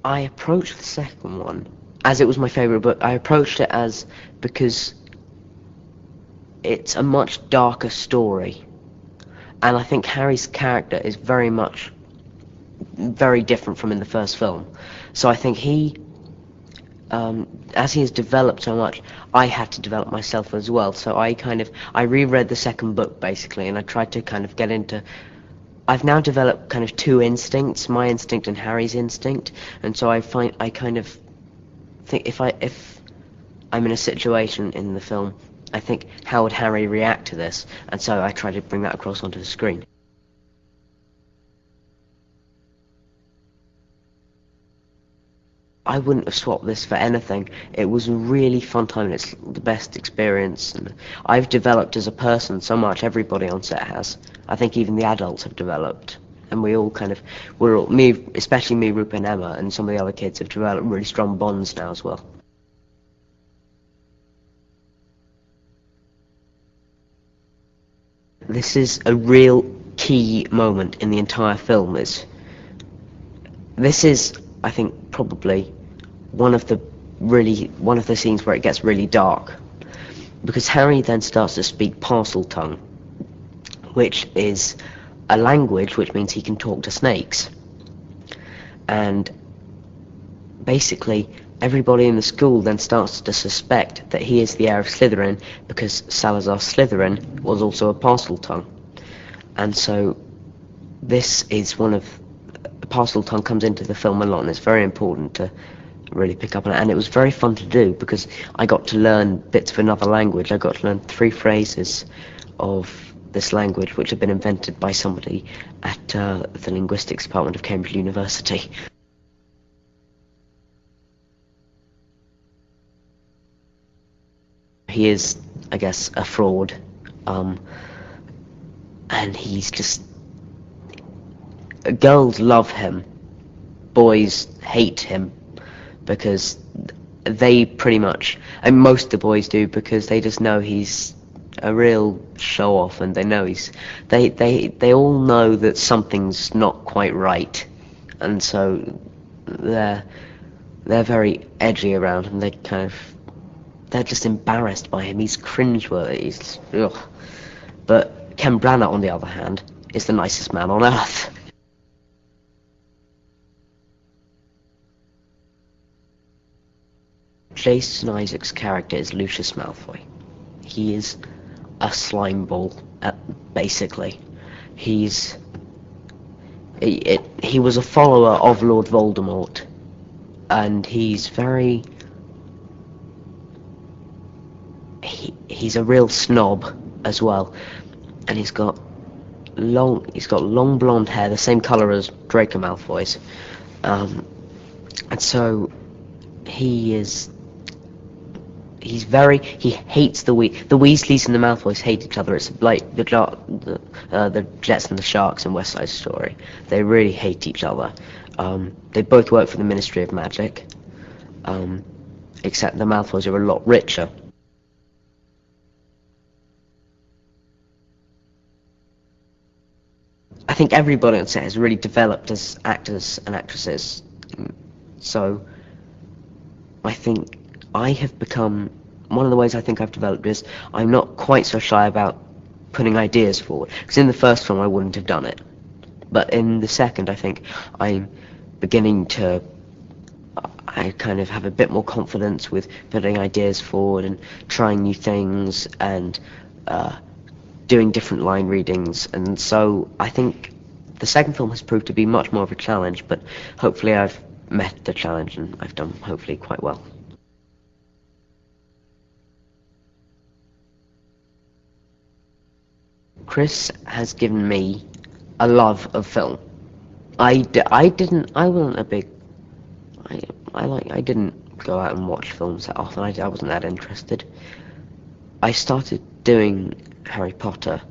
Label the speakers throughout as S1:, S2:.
S1: I approached the second one as it was my favourite book. I approached it as because it's a much darker story, and I think Harry's character is very different from in the first film. So I think as he has developed so much, I had to develop myself as well. So I reread the second book basically, and I tried to kind of get into. I've now developed kind of two instincts, my instinct and Harry's instinct, and so I kind of think if I'm in a situation in the film, I think how would Harry react to this, and so I try to bring that across onto the screen. I wouldn't have swapped this for anything. It was a really fun time. It's the best experience, and I've developed as a person so much. Everybody on set has. I think even the adults have developed, and especially me, Rupert and Emma, and some of the other kids have developed really strong bonds now as well. This is a real key moment in the entire film. This is, I think, probably one of the scenes where it gets really dark, because Harry then starts to speak Parseltongue, which is a language which means he can talk to snakes, and basically everybody in the school then starts to suspect that he is the heir of Slytherin, because Salazar Slytherin was also a Parseltongue. And so this is Parseltongue comes into the film a lot, and it's very important to really pick up on it, and it was very fun to do because I got to learn bits of another language. I got to learn 3 phrases of this language which had been invented by somebody at the linguistics department of Cambridge University. He is, I guess, a fraud, and he's just... Girls love him, boys hate him, because they pretty much, and most of the boys do, because they just know he's a real show-off, and they all know that something's not quite right, and so they're very edgy around him. They're just embarrassed by him. He's cringeworthy. Ugh. But Ken Branagh, on the other hand, is the nicest man on earth. Jason Isaacs' character is Lucius Malfoy. He is a slime ball, basically. He was a follower of Lord Voldemort, and he's a real snob as well, and he's got long blonde hair, the same colour as Draco Malfoy's, and so he hates the Weasleys and the Malfoys hate each other. It's like the Jets and the Sharks in West Side Story. They really hate each other. They both work for the Ministry of Magic, except the Malfoys are a lot richer. I think everybody on set has really developed as actors and actresses. So I think I have become... One of the ways I think I've developed is I'm not quite so shy about putting ideas forward. Because in the first film I wouldn't have done it. But in the second I think I'm beginning to... I kind of have a bit more confidence with putting ideas forward and trying new things and doing different line readings. And so I think the second film has proved to be much more of a challenge, but hopefully I've met the challenge and I've done hopefully quite well. Chris has given me a love of film. I didn't go out and watch films that often. I wasn't that interested. I started doing Harry Potter,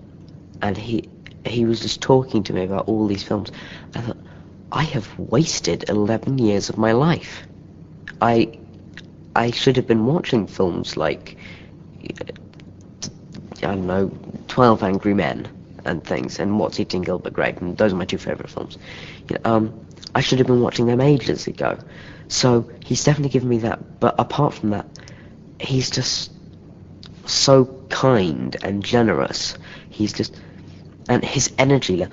S1: and he was just talking to me about all these films. I thought, I have wasted 11 years of my life. I should have been watching films like, I don't know, 12 Angry Men and things, and What's Eating Gilbert Grape, and those are my 2 favourite films. I should have been watching them ages ago. So he's definitely given me that. But apart from that, he's just so kind and generous. He's just, and his energy.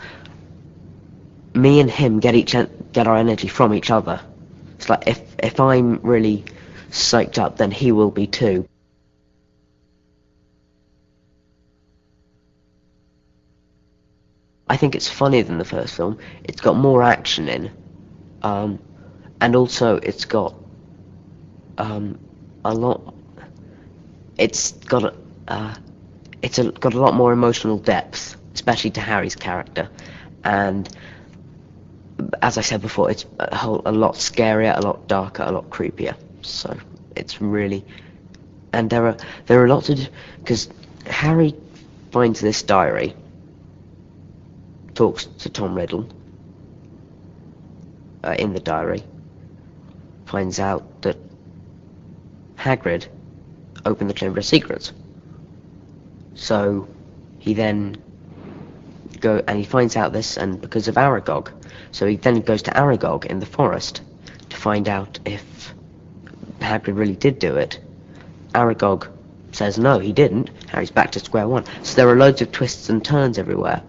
S1: Me and him get our energy from each other. It's like if I'm really psyched up, then he will be too. I think it's funnier than the first film. It's got more action in, um, and also it's got a lot. It's got got a lot more emotional depth, especially to Harry's character, and as I said before, it's a lot scarier, a lot darker, a lot creepier. So it's really, and there are lots of, because Harry finds this diary, talks to Tom Riddle in the diary, finds out that Hagrid opened the Chamber of Secrets. So he then he finds out this, and because of Aragog, so he then goes to Aragog in the forest to find out if Hagrid really did do it. Aragog says no, he didn't. Harry's back to square one. So there are loads of twists and turns everywhere.